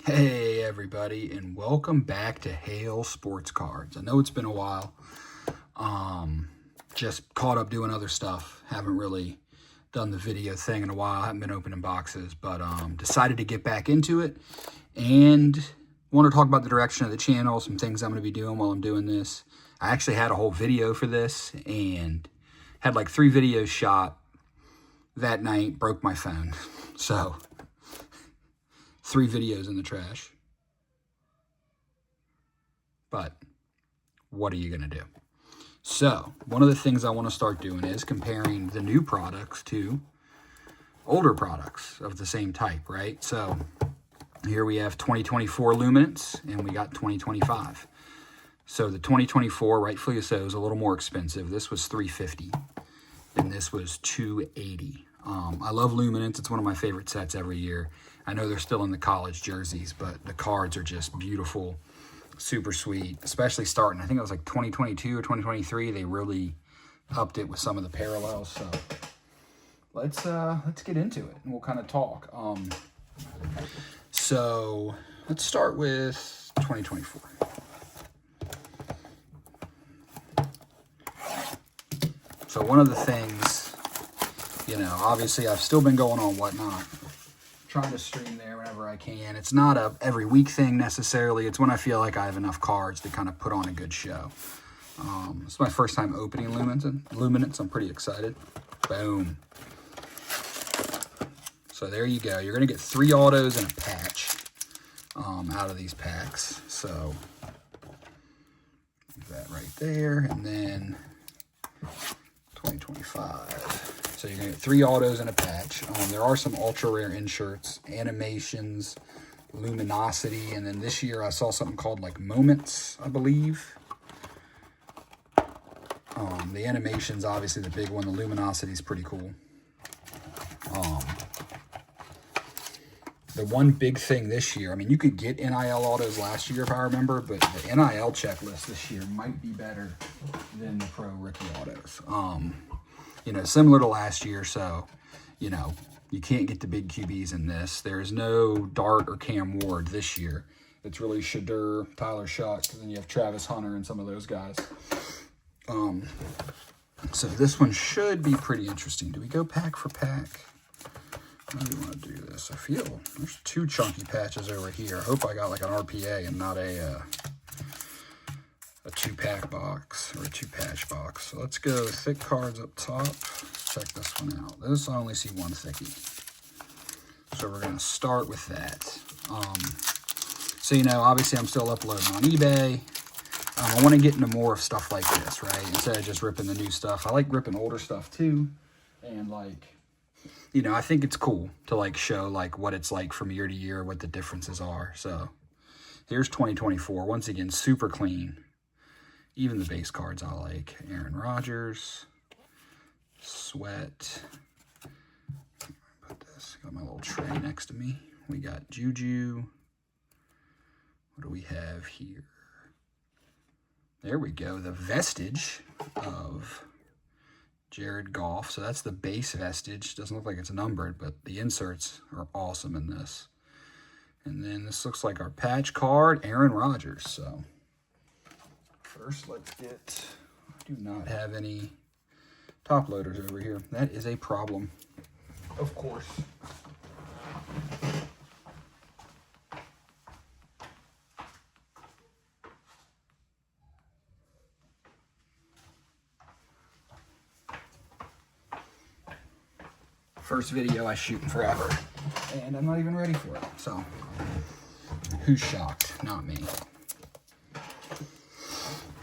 Hey everybody, and welcome back to Hail Sports Cards. I know it's been a while. Just caught up doing other stuff. Haven't really done the video thing in a while. Haven't been opening boxes, but decided to get back into it and want to talk about the direction of the channel, some things I'm going to be doing while I'm doing this. I actually had a whole video for this and had like 3 videos shot that night. Broke my phone, so 3 videos in the trash. But what are you going to do? So one of the things I want to start doing is comparing the new products to older products of the same type, right? So here we have 2024 Luminance and we got 2025. So the 2024, rightfully so, is a little more expensive. This was $350 and this was $280. I love Luminance. It's one of my favorite sets every year. I know they're still in the college jerseys, but the cards are just beautiful, super sweet, especially starting, I think it was like 2022 or 2023. They really upped it with some of the parallels. So let's get into it and we'll kind of talk. So let's start with 2024. So one of the things, you know, obviously I've still been going on Whatnot, trying to stream there whenever I can. It's not a every week thing necessarily. It's when I feel like I have enough cards to kind of put on a good show. It's my first time opening Luminance. I'm pretty excited. Boom. So there you go. You're going to get 3 autos and a patch out of these packs. So that right there. And then 2025. So you're going to get 3 autos and a patch. There are some ultra rare inserts, animations, luminosity, and then this year I saw something called like moments, I believe. The animation's obviously the big one. The luminosity is pretty cool. The one big thing this year, I mean, you could get NIL autos last year if I remember, but the NIL checklist this year might be better than the pro rookie autos. You know, similar to last year, so, you know, you can't get the big QBs in this. There's no Dart or Cam Ward this year. It's really Shadur, Tyler Shuck, and then you have Travis Hunter and some of those guys. So this one should be pretty interesting. Do we go pack for pack? How do you want to do this? I feel there's 2 chunky patches over here. I hope I got like an RPA and not a 2-pack box or a 2-patch box. So let's go thick cards up top. Check this one out. This I only see 1 thickie. So we're going to start with that. So, you know, obviously I'm still uploading on eBay. I want to get into more of stuff like this, right? Instead of just ripping the new stuff. I like ripping older stuff too. And like, you know, I think it's cool to like show like what it's like from year to year, what the differences are. So here's 2024. Once again, super clean. Even the base cards I like. Aaron Rodgers, Sweat. Put this, got my little tray next to me. We got Juju. What do we have here? There we go. The vestige of Jared Goff. So that's the base vestige. Doesn't look like it's numbered, but the inserts are awesome in this. And then this looks like our patch card, Aaron Rodgers. So first, let's get, I do not have any top loaders over here. That is a problem, of course. First video I shoot in forever, and I'm not even ready for it. So, who's shocked? Not me.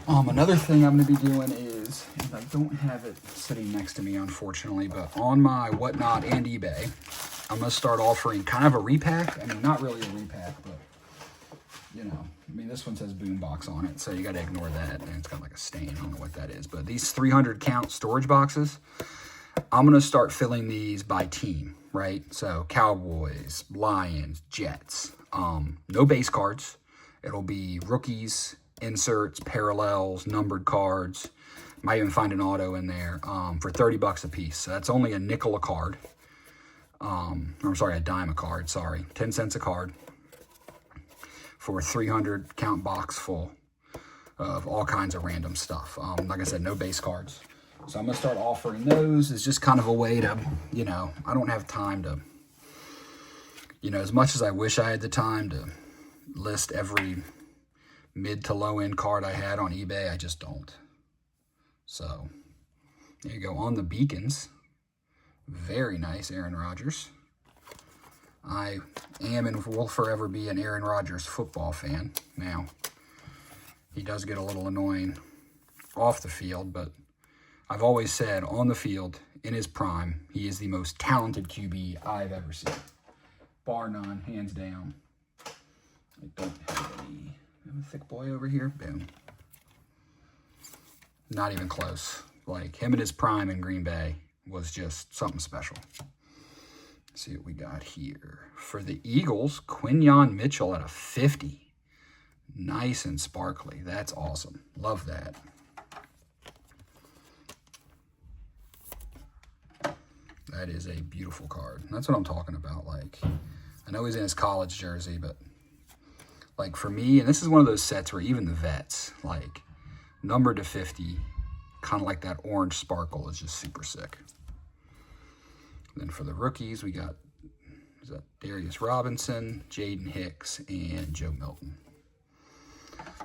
Another thing I'm going to be doing is I don't have it sitting next to me, unfortunately, but on my Whatnot and eBay, I'm going to start offering kind of a repack. I mean, not really a repack, but, you know, I mean, this one says Boombox on it, so you got to ignore that, and it's got like a stain. I don't know what that is, but these 300 count storage boxes, I'm going to start filling these by team, right? So Cowboys, Lions, Jets, no base cards. It'll be rookies, inserts, parallels, numbered cards. Might even find an auto in there for $30 a piece. So that's only a nickel a card. I'm sorry, a dime a card, sorry. 10 cents a card. for a 300 count box full of all kinds of random stuff. Like I said, no base cards. So I'm going to start offering those as just kind of a way to, you know, I don't have time to, you know, as much as I wish I had the time to list every mid to low end card I had on eBay, I just don't. So there you go. On the beacons, very nice Aaron Rodgers. I am and will forever be an Aaron Rodgers football fan. Now, he does get a little annoying off the field, but I've always said on the field, in his prime, he is the most talented QB I've ever seen. Bar none, hands down. I don't have any. I have a thick boy over here. Boom. Not even close. Like, him in his prime in Green Bay was just something special. Let's see what we got here. For the Eagles, Quinyon Mitchell at a 50. Nice and sparkly. That's awesome. Love that. That is a beautiful card. That's what I'm talking about. Like, I know he's in his college jersey, but like for me, and this is one of those sets where even the vets, like numbered to 50, kind of like that orange sparkle is just super sick. And then for the rookies, we got Darius Robinson, Jaden Hicks, and Joe Milton.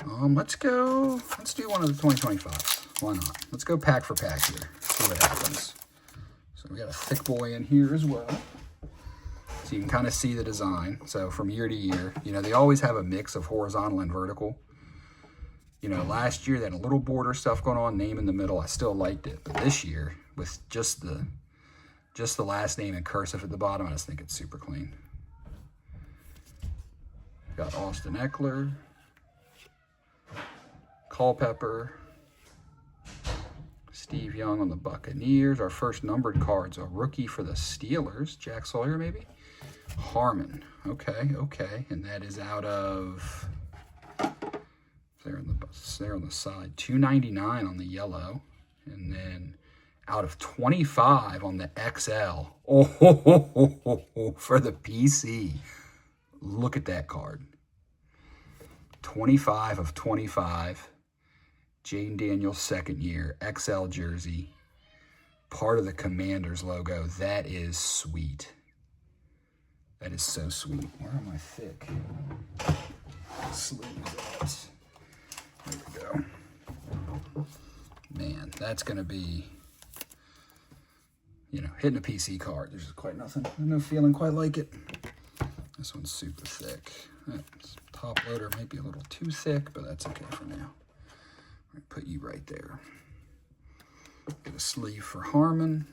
Let's do one of the 2025s. Why not? Let's go pack for pack here. See what happens. So we got a thick boy in here as well. So you can kind of see the design. So from year to year, you know, they always have a mix of horizontal and vertical. You know, last year they had a little border stuff going on, name in the middle. I still liked it. But this year, with just the last name and cursive at the bottom, I just think it's super clean. Got Austin Eckler, Culpepper, Steve Young on the Buccaneers. Our first numbered card's a rookie for the Steelers. Jack Sawyer, maybe? Harmon. Okay. And that is out of, there on the side, $2.99 on the yellow. And then out of 25 on the XL. Oh, for the PC. Look at that card. 25 of 25. Jaden Daniels, second year, XL jersey, part of the Commanders logo. That is sweet. That is so sweet. Where are my thick sleeves at? There we go. Man, that's going to be, you know, hitting a PC card. There's just quite nothing. No feeling quite like it. This one's super thick. Top loader might be a little too thick, but that's okay for now. Put you right there. Get a sleeve for Harmon.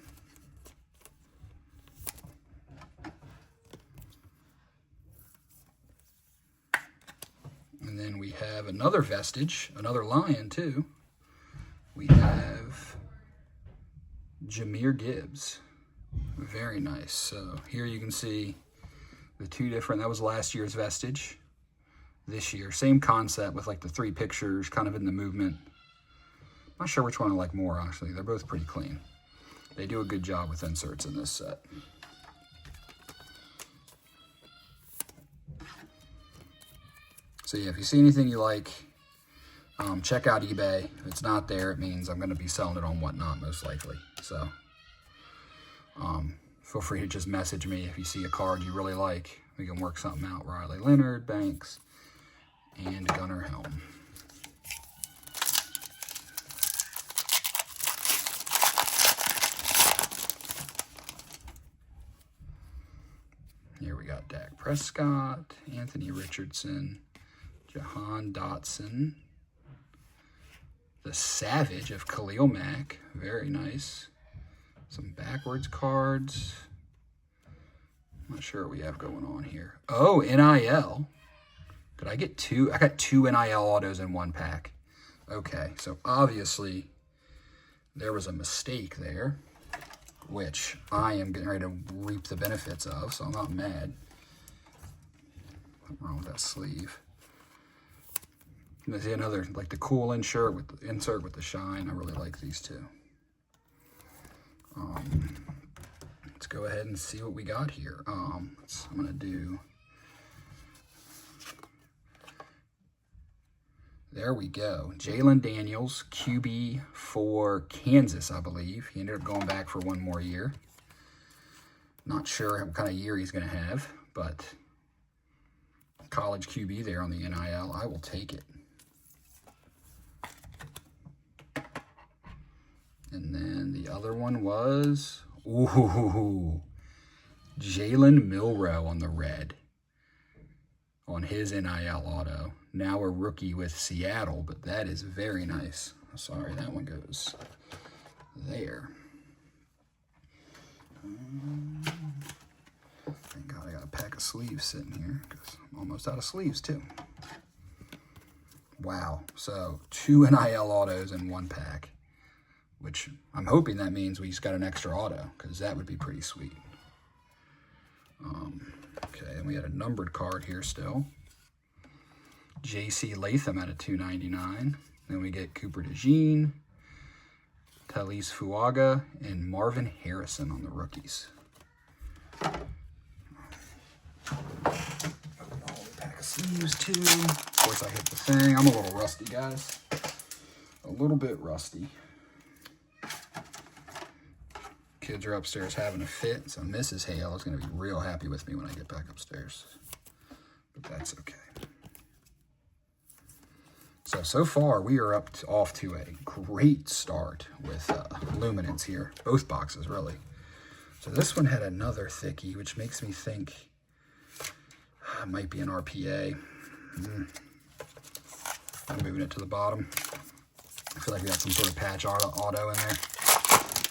And then we have another vestige, another lion too. We have Jahmyr Gibbs. Very nice. So here you can see the two different, that was last year's vestige. This year, same concept with like the three pictures kind of in the movement. Not sure which one I like more, actually. They're both pretty clean. They do a good job with inserts in this set. So yeah, if you see anything you like, check out eBay. If it's not there, it means I'm going to be selling it on Whatnot, most likely. So feel free to just message me if you see a card you really like. We can work something out. Riley Leonard, Banks, and Gunnar Helm. Here we got Dak Prescott, Anthony Richardson, Jahan Dotson, the Savage of Khalil Mack, very nice. Some backwards cards. I'm not sure what we have going on here. Oh, NIL. Did I get two? I got two NIL autos in one pack. Okay, so obviously there was a mistake there, which I am getting ready to reap the benefits of, so I'm not mad. What's wrong with that sleeve? And there's another, like the cool insert with the shine. I really like these two. Let's go ahead and see what we got here. I'm gonna do There we go. Jalen Daniels, QB for Kansas, I believe. He ended up going back for one more year. Not sure what kind of year he's going to have, but college QB there on the NIL. I will take it. And then the other one was, ooh, Jalen Milroe on the red on his NIL auto. Now a rookie with Seattle, but that is very nice. Sorry, that one goes there. Thank God I got a pack of sleeves sitting here because I'm almost out of sleeves too. Wow, so 2 NIL autos in one pack, which I'm hoping that means we just got an extra auto because that would be pretty sweet. Okay, and we had a numbered card here still. J.C. Latham at a $2.99. Then we get Cooper DeJean, Talise Fuaga, and Marvin Harrison on the rookies. Open all the pack of sleeves too. Of course, I hit the thing. I'm a little rusty, guys. A little bit rusty. Kids are upstairs having a fit, so Mrs. Hale is going to be real happy with me when I get back upstairs. But that's okay. So far, we are off to a great start with Luminance here. Both boxes, really. So this one had another thickie, which makes me think it might be an RPA. I'm moving it to the bottom. I feel like we got some sort of patch auto in there,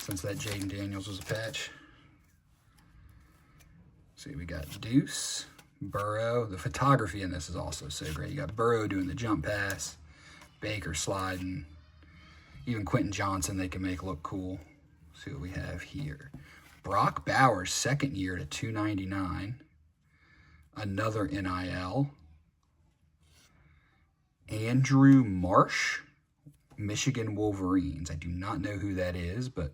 since that Jaden Daniels was a patch. See, we got Deuce, Burrow. The photography in this is also so great. You got Burrow doing the jump pass, Baker sliding, even Quentin Johnson they can make look cool. See what we have here. Brock Bowers, second year to $2.99. Another NIL. Andrew Marsh, Michigan Wolverines. I do not know who that is, but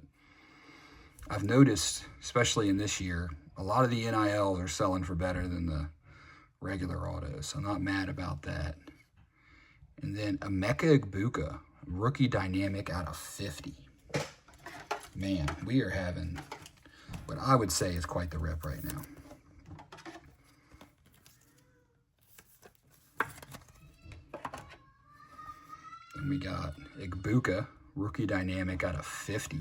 I've noticed, especially in this year, a lot of the NILs are selling for better than the regular autos. So I'm not mad about that. And then Emeka Egbuka, rookie dynamic out of 50. Man, we are having what I would say is quite the rip right now. Then we got Egbuka, rookie dynamic out of 50.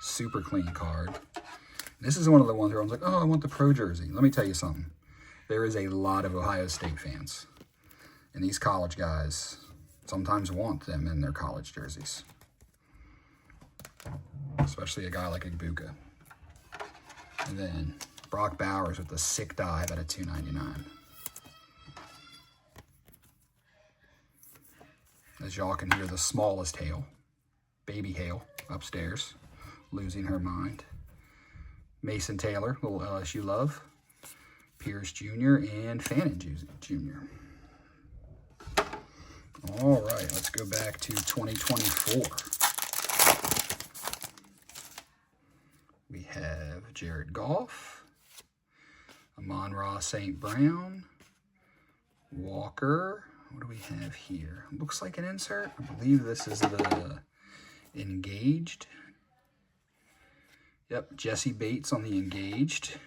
Super clean card. This is one of the ones where I was like, oh, I want the pro jersey. Let me tell you something. There is a lot of Ohio State fans. And these college guys sometimes want them in their college jerseys. Especially a guy like Egbuka. And then Brock Bowers with the sick dive at a $2.99. As y'all can hear, the smallest Hale, baby Hale, upstairs, losing her mind. Mason Taylor, little LSU love. Pierce Jr. and Fannin Jr. All right, let's go back to 2024. We have Jared Goff, Amon-Ra St. Brown, Walker. What do we have here? Looks like an insert. I believe this is the Engaged. Yep, Jesse Bates on the Engaged.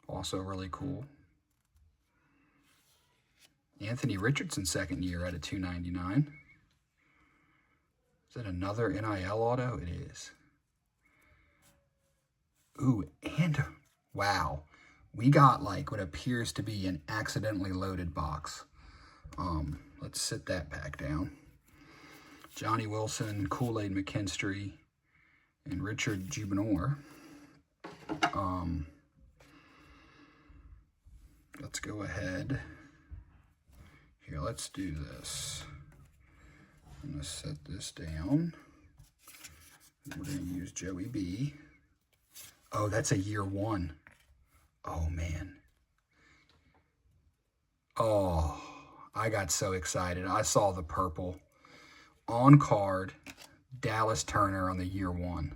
Also really cool. Anthony Richardson, second year at a $2.99. Is that another NIL auto? It is. Ooh, and wow. We got like what appears to be an accidentally loaded box. Let's sit that back down. Johnny Wilson, Kool-Aid McKinstry, and Richard Jubinor. Let's go ahead. Here, let's do this. I'm going to set this down. We're going to use Joey B. Oh, that's a year one. Oh, man. Oh, I got so excited. I saw the purple on card, Dallas Turner on the year one.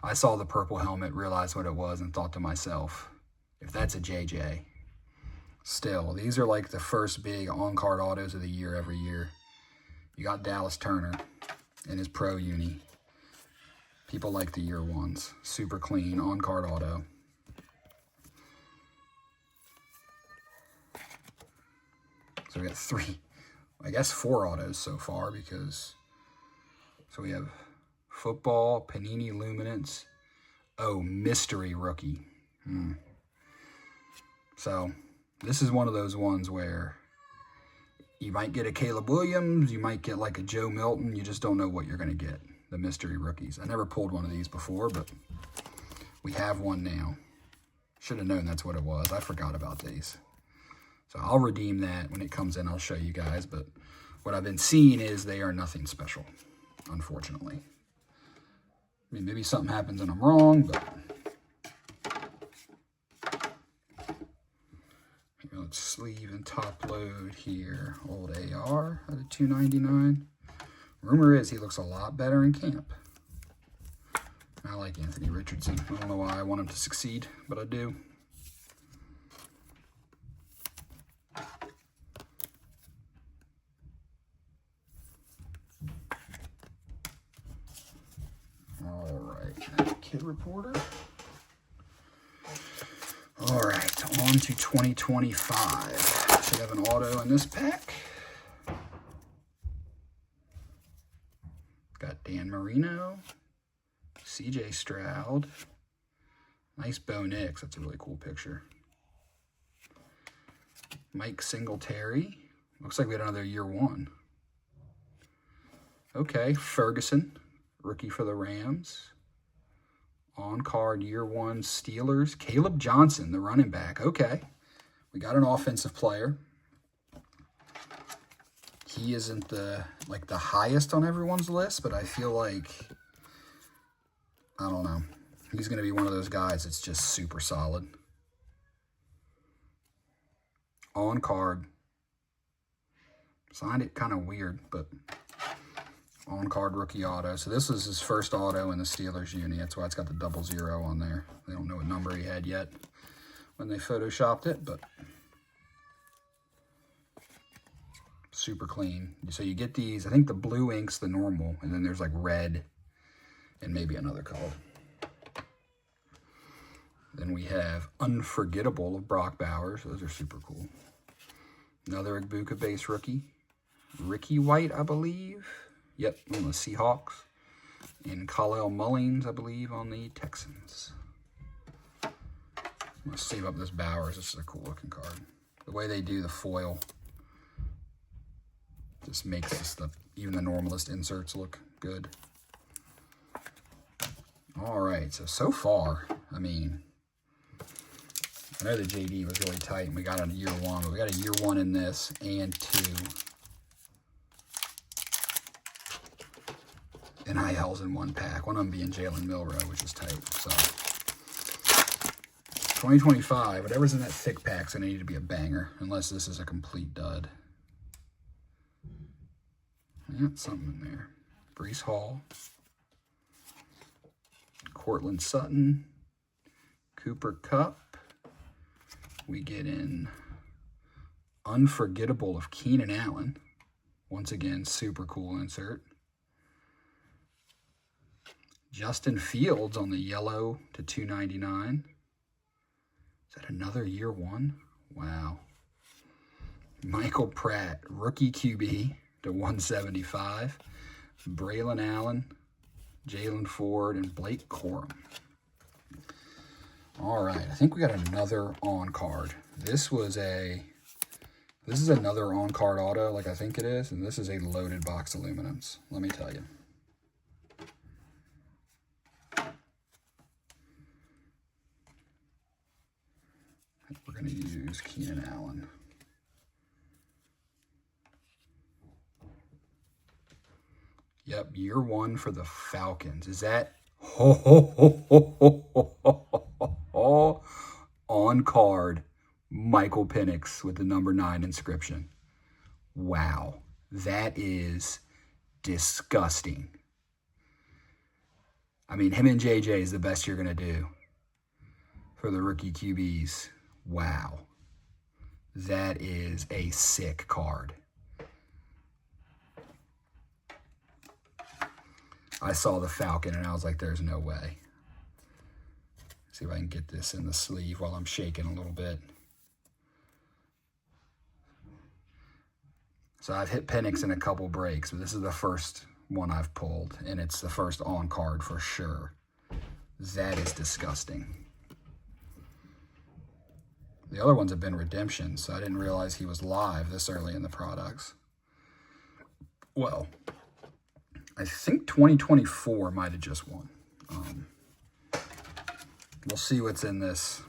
I saw the purple helmet, realized what it was, and thought to myself, if that's a JJ, Still, these are like the first big on-card autos of the year every year. You got Dallas Turner in his pro uni. People like the year ones. Super clean, on-card auto. So we got I guess 4 autos so far because, so we have football, Panini Luminance. Oh, mystery rookie. So this is one of those ones where you might get a Caleb Williams, you might get like a Joe Milton, you just don't know what you're going to get, the mystery rookies. I never pulled one of these before, but we have one now. Should have known that's what it was. I forgot about these. So I'll redeem that when it comes in. I'll show you guys, but what I've been seeing is they are nothing special, unfortunately. I mean, maybe something happens and I'm wrong, but let's sleeve and top load here. Old AR at a $2.99. Rumor is he looks a lot better in camp. I like Anthony Richardson. I don't know why I want him to succeed, but I do. All right, Kid Reporter. All right, on to 2025. Should have an auto in this pack. Got Dan Marino, CJ Stroud. Nice Bo Nix. That's a really cool picture. Mike Singletary. Looks like we had another year one. Okay, Ferguson, rookie for the Rams. On-card year one Steelers. Caleb Johnson, the running back. Okay, we got an offensive player. He isn't the highest on everyone's list, but I feel like, I don't know, he's going to be one of those guys that's just super solid. On card. Signed it kind of weird, but on card rookie auto. So this is his first auto in the Steelers uni. That's why it's got the 00 on there. They don't know what number he had yet when they photoshopped it, but super clean. So you get these, I think the blue ink's the normal, and then there's like red and maybe another color. Then we have Unforgettable of Brock Bowers. Those are super cool. Another Igbuka base rookie. Ricky White, I believe. Yep, on the Seahawks. And Khalil Mullins, I believe, on the Texans. I'm going to save up this Bowers. This is a cool looking card. The way they do the foil just makes this even the normalist inserts look good. All right, so far, I mean, I know the JD was really tight and we got a year one, but we got a year one in this and 2 NILs in one pack. One of them being Jalen Milroe, which is tight. So 2025, whatever's in that thick pack's gonna need to be a banger, unless this is a complete dud. Yeah, something in there. Breece Hall, Cortland Sutton, Cooper Kupp. We get in Unforgettable of Keenan Allen. Once again, super cool insert. Justin Fields on the yellow to $2.99. Is that another year one? Wow. Michael Pratt, rookie QB to $175. Braylon Allen, Jalen Ford, and Blake Corum. All right, I think we got another on-card. This is another on-card auto, like I think it is, and this is a loaded box of Luminance. Let me tell you. We're going to use Keenan Allen. Yep, year one for the Falcons. Is that on card Michael Penix with the number 9 inscription? Wow, that is disgusting. I mean, him and JJ is the best you're going to do for the rookie QBs. Wow, That is a sick card. I saw the Falcon and I was like, there's no way. See if I can get this in the sleeve while I'm shaking a little bit. So I've hit Penix in a couple breaks, but this is the first one I've pulled, and it's the first on card for sure. That is disgusting. The other ones have been redemptions, so I didn't realize he was live this early in the products. Well, I think 2024 might have just won. We'll see what's in this.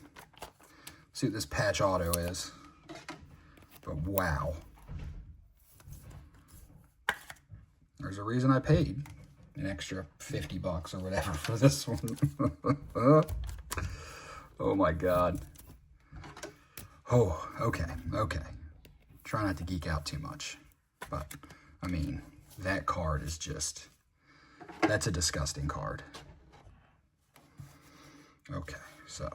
See what this patch auto is. But wow. There's a reason I paid an extra 50 bucks or whatever for this one. Oh my God. Oh, okay. Try not to geek out too much. But, I mean, that card is just, that's a disgusting card. Okay, so,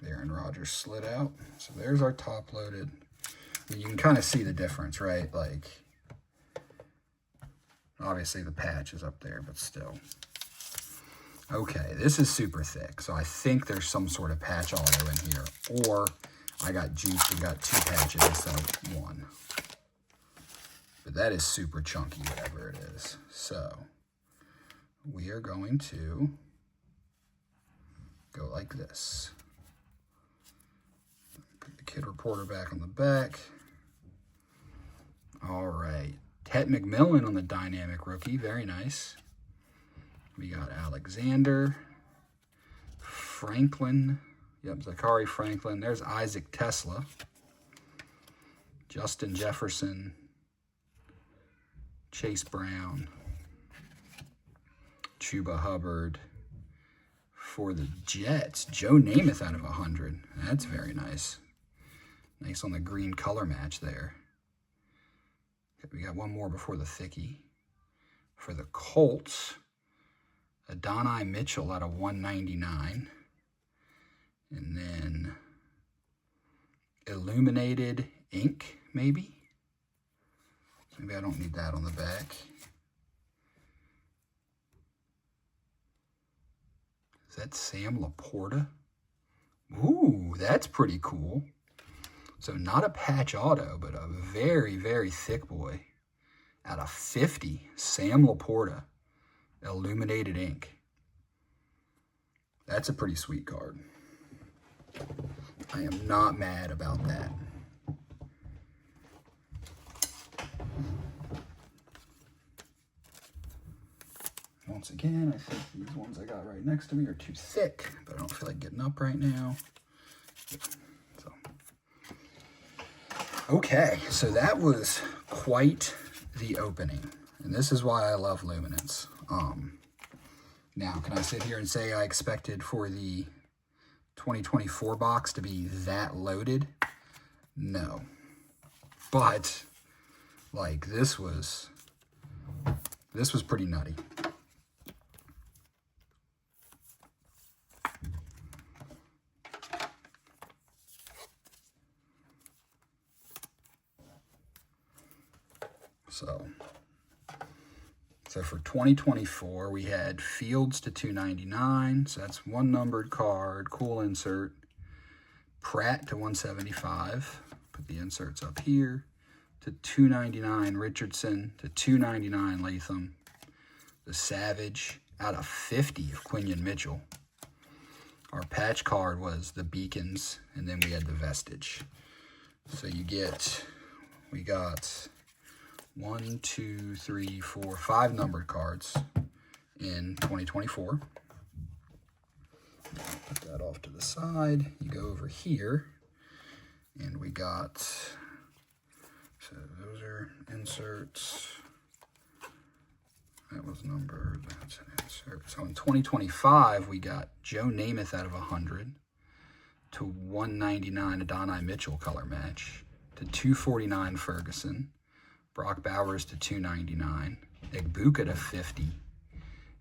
Aaron Rodgers slid out. So there's our top loaded. I mean, you can kind of see the difference, right? Like, obviously the patch is up there, but still. Okay, this is super thick, so I think there's some sort of patch auto in here. Or I got juiced and got 2 patches instead of 1. But that is super chunky, whatever it is. So we are going to go like this. Put the kid reporter back on the back. All right. Tet McMillan on the dynamic rookie. Very nice. We got Alexander, Franklin. Yep, Zachary Franklin. There's Isaac Tesla. Justin Jefferson. Chase Brown. Chuba Hubbard. For the Jets, Joe Namath out of 100. That's very nice. Nice on the green color match there. We got one more before the thickie. For the Colts, Adonai Mitchell out of 199. And then Illuminated Ink, maybe? Maybe I don't need that on the back. Is that Sam Laporta? Ooh, that's pretty cool. So not a patch auto, but a very, very thick boy. Out of 50, Sam Laporta, Illuminated Ink. That's a pretty sweet card. I am not mad about that. Once again, I think these ones I got right next to me are too thick, but I don't feel like getting up right now. So, okay, so that was quite the opening, and this is why I love Luminance. Now, can I sit here and say I expected for the 2024 box to be that loaded? No. But, like, this was pretty nutty. So for 2024, we had Fields to 299, so that's one numbered card, cool insert. Pratt to 175, put the inserts up here. To 299, Richardson. To 299, Latham. The Savage out of 50 of Quinion Mitchell. Our patch card was the Beacons, and then we had the Vestige. So we got 1, 2, 3, 4, 5 numbered cards in 2024. Put that off to the side. You go over here, and we got, so those are inserts. That was numbered, that's an insert. So in 2025, we got Joe Namath out of 100 to 199 Adonai Mitchell color match to 249 Ferguson. Brock Bowers to 299, Egbuka to 50,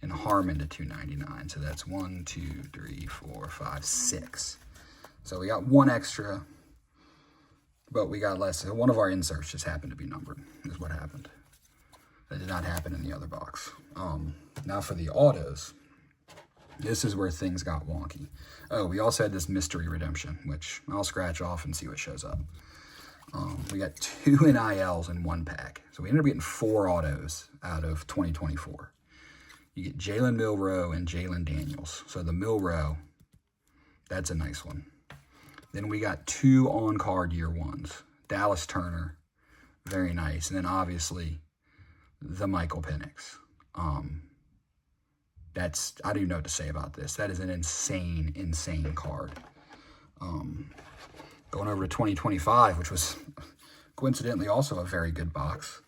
and Harmon to 299. So that's 1, 2, 3, 4, 5, 6. So we got one extra, but we got less. One of our inserts just happened to be numbered, is what happened. That did not happen in the other box. Now for the autos, this is where things got wonky. Oh, we also had this mystery redemption, which I'll scratch off and see what shows up. We got 2 NILs in one pack. So we ended up getting 4 autos out of 2024. You get Jalen Milroe and Jalen Daniels. So the Milroe, that's a nice one. Then we got 2 on-card year ones. Dallas Turner, very nice. And then obviously the Michael Penix. I don't even know what to say about this. That is an insane, insane card. Going over to 2025, which was coincidentally also a very good box.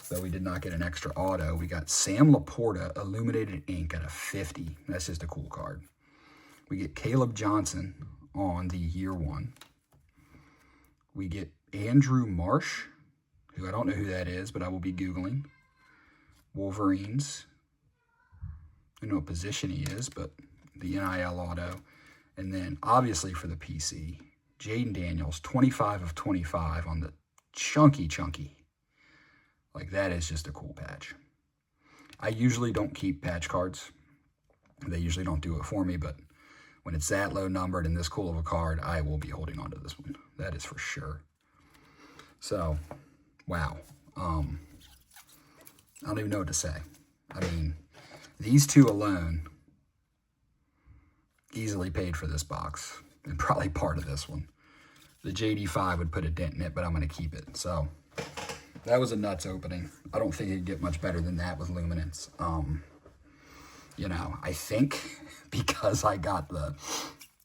Though we did not get an extra auto. We got Sam Laporta, Illuminated Ink at a 50. That's just a cool card. We get Caleb Johnson on the year 1. We get Andrew Marsh, who I don't know who that is, but I will be Googling. Wolverines. I don't know what position he is, but the NIL auto. And then, obviously, for the PC, Jaden Daniels, 25 of 25 on the chunky. Like, that is just a cool patch. I usually don't keep patch cards. They usually don't do it for me, but when it's that low numbered and this cool of a card, I will be holding on to this one. That is for sure. So, wow. I don't even know what to say. I mean, these 2 alone easily paid for this box and probably part of this one. The JD5 would put a dent in it, but I'm going to keep it. So that was a nuts opening. I don't think it'd get much better than that with Luminance. You know, I think because I got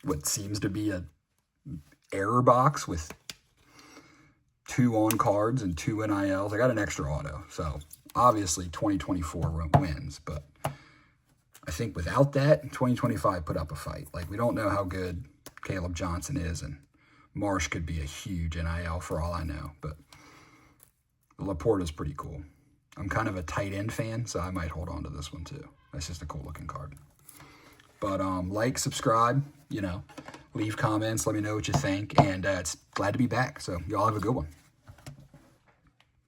what seems to be a error box with 2 on cards and 2 NILs, I got an extra auto. So obviously 2024 wins, but I think without that, 2025 put up a fight. Like, we don't know how good Caleb Johnson is, and Marsh could be a huge NIL for all I know, but Laporta's pretty cool. I'm kind of a tight end fan, so I might hold on to this one too. That's just a cool looking card. But like, subscribe, you know, leave comments, let me know what you think, and it's glad to be back. So y'all have a good one.